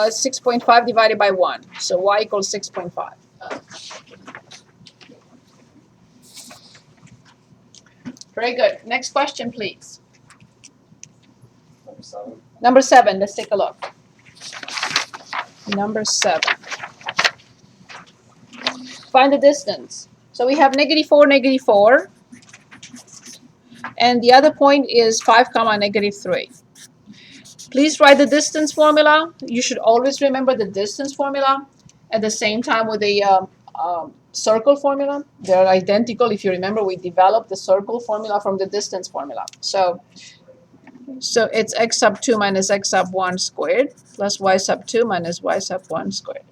6.5 divided by 1. So y equals 6.5. Very good. Next question, please. Number 7. Let's take a look. Number 7. Find the distance. So we have -4, -4. And the other point is 5, -3. Please write the distance formula. You should always remember the distance formula at the same time with the circle formula. They're identical. If you remember, we developed the circle formula from the distance formula. So it's x sub 2 minus x sub 1 squared plus y sub 2 minus y sub 1 squared.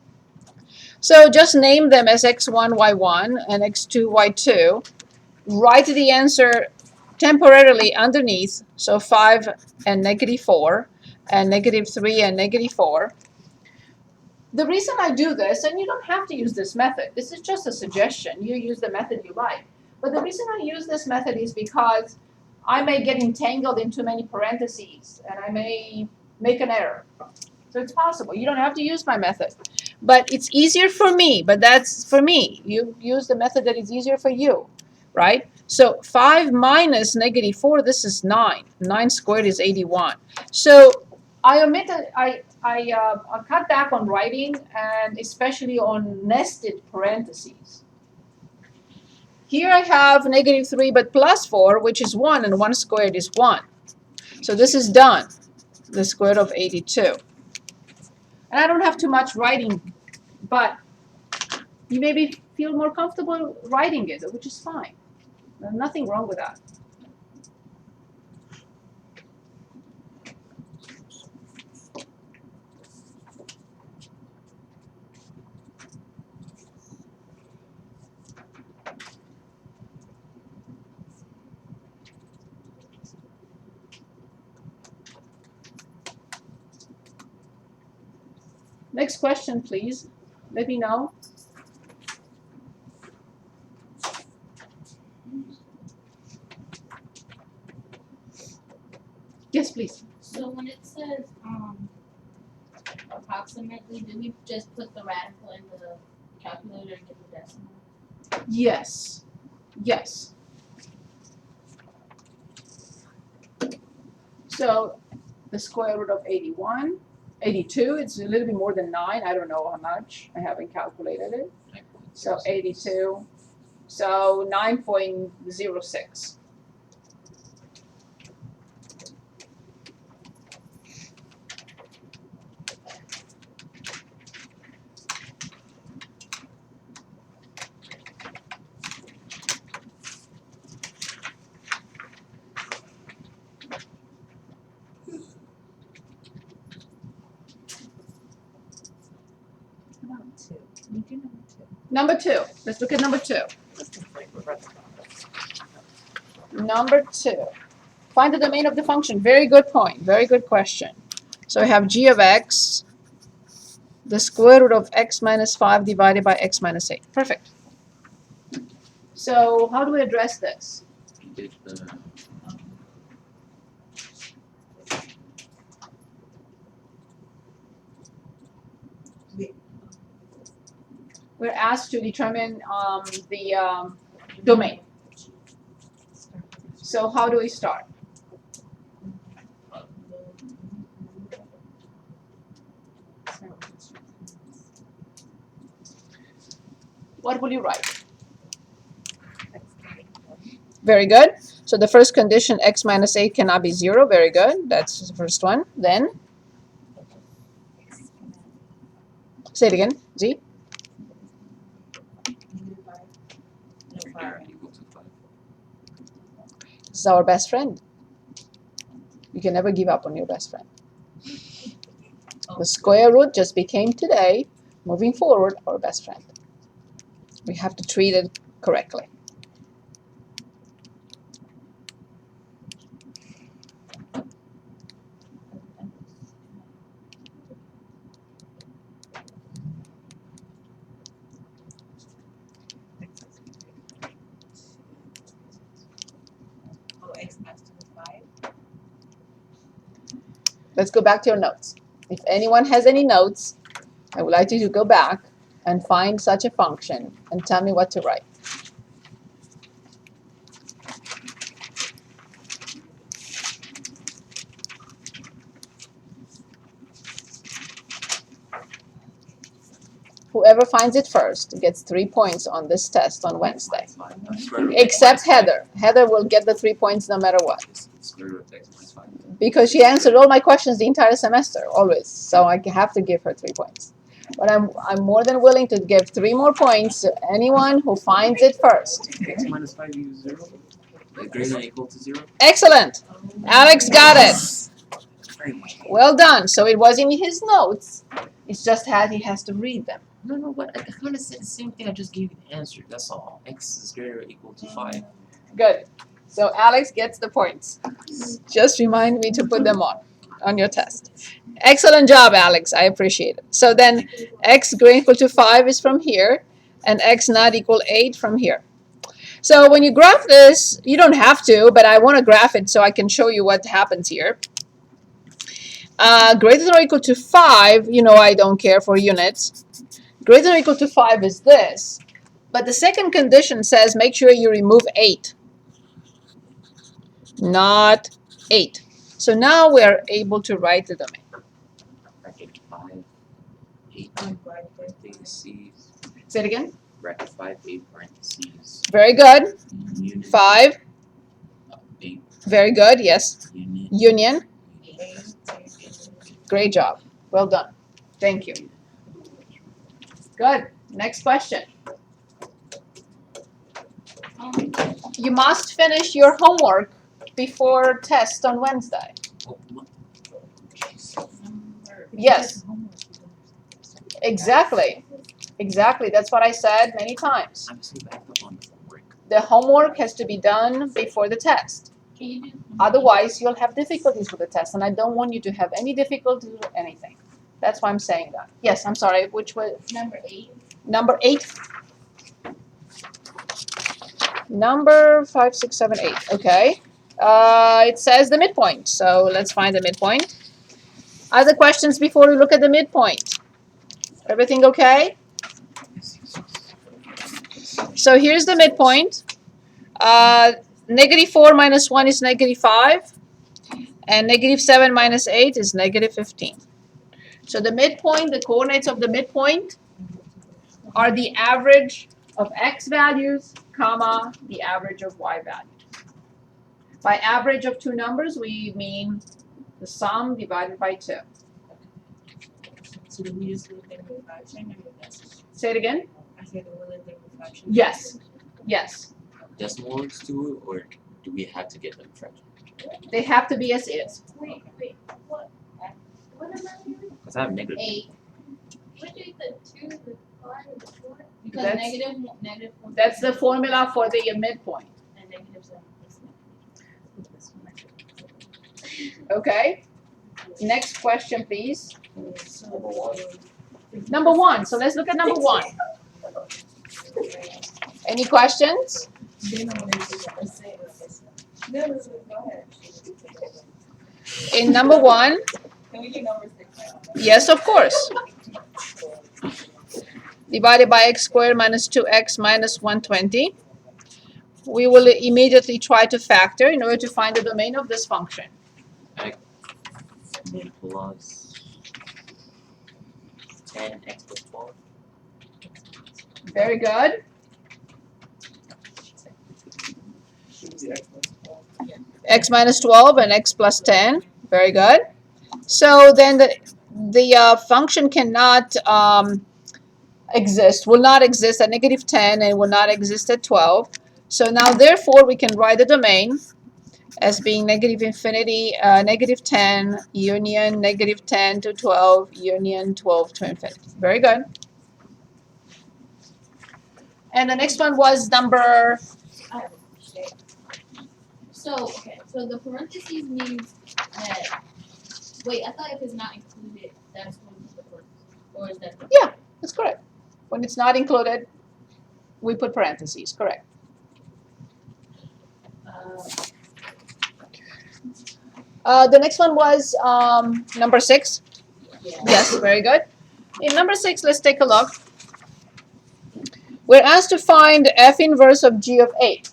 So just name them as x1, y1 and x2, y2. Write the answer temporarily underneath. So 5 and -4 and -3 and -4. The reason I do this, and you don't have to use this method, this is just a suggestion, you use the method you like, but the reason I use this method is because I may get entangled in too many parentheses and I may make an error. So it's possible. You don't have to use my method. But it's easier for me, but that's for me. You use the method that is easier for you, right? So 5 minus -4, this is 9. 9 squared is 81. So I cut back on writing, and especially on nested parentheses. Here I have -3, but +4, which is 1, and 1 squared is 1. So this is done, the square root of 82. And I don't have too much writing, but you maybe feel more comfortable writing it, which is fine. There's nothing wrong with that. Next question, please. Let me know. Yes, please. So when it says approximately, do we just put the radical in the calculator and get the decimal? Yes. Yes. So the square root of 81, 82, it's a little bit more than 9. I don't know how much. I haven't calculated it. So 82. So 9.06. Number 2. Let's look at number 2. Number 2. Find the domain of the function. Very good point. Very good question. So I have g of x, the square root of x minus 5 divided by x minus 8. Perfect. So how do we address this? We're asked to determine the domain. So how do we start? What will you write? Very good. So the first condition, x minus 8 cannot be 0. Very good. That's the first one. Then, say it again. Z? This is our best friend. You can never give up on your best friend. The square root just became today, moving forward, our best friend. We have to treat it correctly. X has to be 5. Let's go back to your notes. If anyone has any notes, I would like you to go back and find such a function and tell me what to write. Whoever finds it first gets 3 points on this test on Wednesday. Except Heather. Heather will get the 3 points no matter what. Because she answered all my questions the entire semester, always. So I have to give her 3 points. But I'm more than willing to give 3 more points to anyone who finds it first. X minus 5 equals 0? Greater than or equal to 0? Excellent. Alex got it. Well done. So it was in his notes. It's just that he has to read them. No, but I kind of said the same thing. I just gave you the answer. That's all. X is greater or equal to 5. Good. So Alex gets the points. Just remind me to put them on your test. Excellent job, Alex. I appreciate it. So then x greater equal to 5 is from here, and x not equal 8 from here. So when you graph this, you don't have to, but I want to graph it so I can show you what happens here. Greater than or equal to 5, you know I don't care for units. Greater than or equal to 5 is this. But the second condition says make sure you remove 8. Not 8. So now we are able to write the domain. Bracket 5, 8, parentheses. Say it again. Bracket 5, 8, parentheses. Very good. Unit, 5. 8, Very good. Yes. unit. Union. Great job. Well done. Thank you. Good. Next question. You must finish your homework before test on Wednesday. Yes. Exactly. Exactly. That's what I said many times. I'm so backed up on the homework. The homework has to be done before the test. Otherwise, you'll have difficulties with the test, and I don't want you to have any difficulties with anything. That's why I'm saying that. Yes, I'm sorry. Which was? Number 8. Number 8. Number 5, 6, 7, 8. Okay. It says the midpoint. So let's find the midpoint. Other questions before we look at the midpoint? Everything okay? So here's the midpoint. Negative 4 minus 1 is negative 5. And negative 7 minus 8 is negative 15. So the midpoint, the coordinates of the midpoint are the average of x values, comma, the average of y values. By average of two numbers, we mean the sum divided by 2. So do we just look at the refraction or the decimal? Say it again? I said we'll look at the refraction. Yes. Yes. Decimals to, or do we have to get them fraction? They have to be as is. Wait. What? What am I doing? Because I have negative. 8. What is the 2, the 5, and the 4? Because That's- negative 4. That's the formula for the midpoint. And negative 7 is Okay? Next question, please. Number 1. So let's look at number 1. Any questions? In number 1, Can we do number 6 now? yes, of course. Divided by x squared minus 2x minus 120. We will immediately try to factor in order to find the domain of this function. Plus 10 x plus 12. Very good. X minus 12 and x plus 10. Very good. So then the function cannot exist, will not exist at negative 10 and will not exist at 12. So now therefore we can write the domain as being negative infinity, negative 10, union negative 10 to 12, union 12 to infinity. Very good. And the next one was number, So the parentheses means that. Wait, I thought if it's not included, that's when the parentheses. Or is that? yeah, that's correct. When it's not included, we put parentheses, correct. The next one was number 6. Yeah. Yes, very good. In number 6, let's take a look. We're asked to find f inverse of g of 8.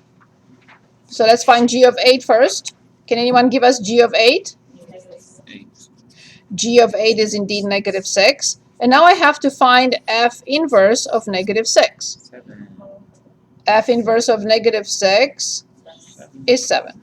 So let's find g of 8 first. Can anyone give us g of 8? 8. G of 8 is indeed negative 6. And now I have to find f inverse of negative 6. 7. F inverse of negative 6 7. is 7.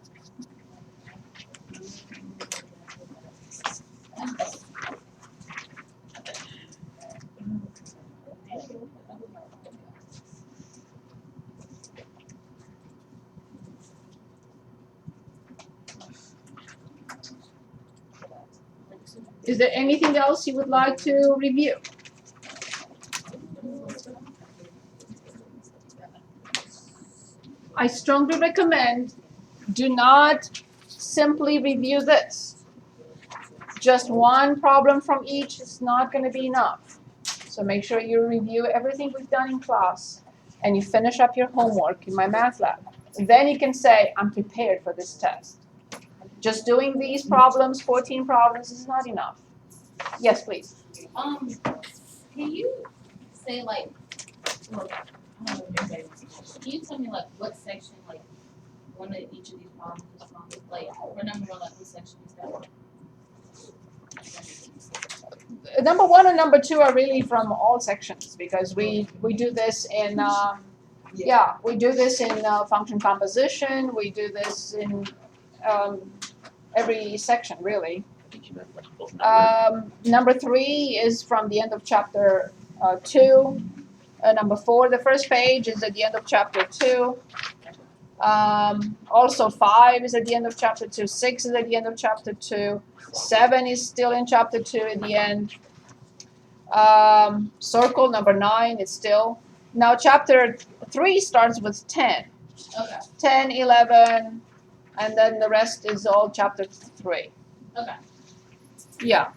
Is there anything else you would like to review? I strongly recommend do not simply review this. Just one problem from each is not going to be enough. So make sure you review everything we've done in class and you finish up your homework in my math lab. Then you can say, I'm prepared for this test. Just doing these problems, 14 problems, is not enough. Yes, please. Can you say like, well, I don't know, can you tell me like what section like one of each of these problems is from? Like for number 1, like what section is that? Number 1 and number 2 are really from all sections because we do this in we do this in function composition. We do this in every section really. Number 3 is from the end of chapter 2. Number 4, the first page is at the end of chapter 2. Also 5 is at the end of chapter 2. 6 is at the end of chapter 2. 7 is still in chapter 2 at the end. Circle number 9 is still. Now chapter 3 starts with 10. Okay. 10, 11, and then the rest is all chapter 3. Okay. Yeah.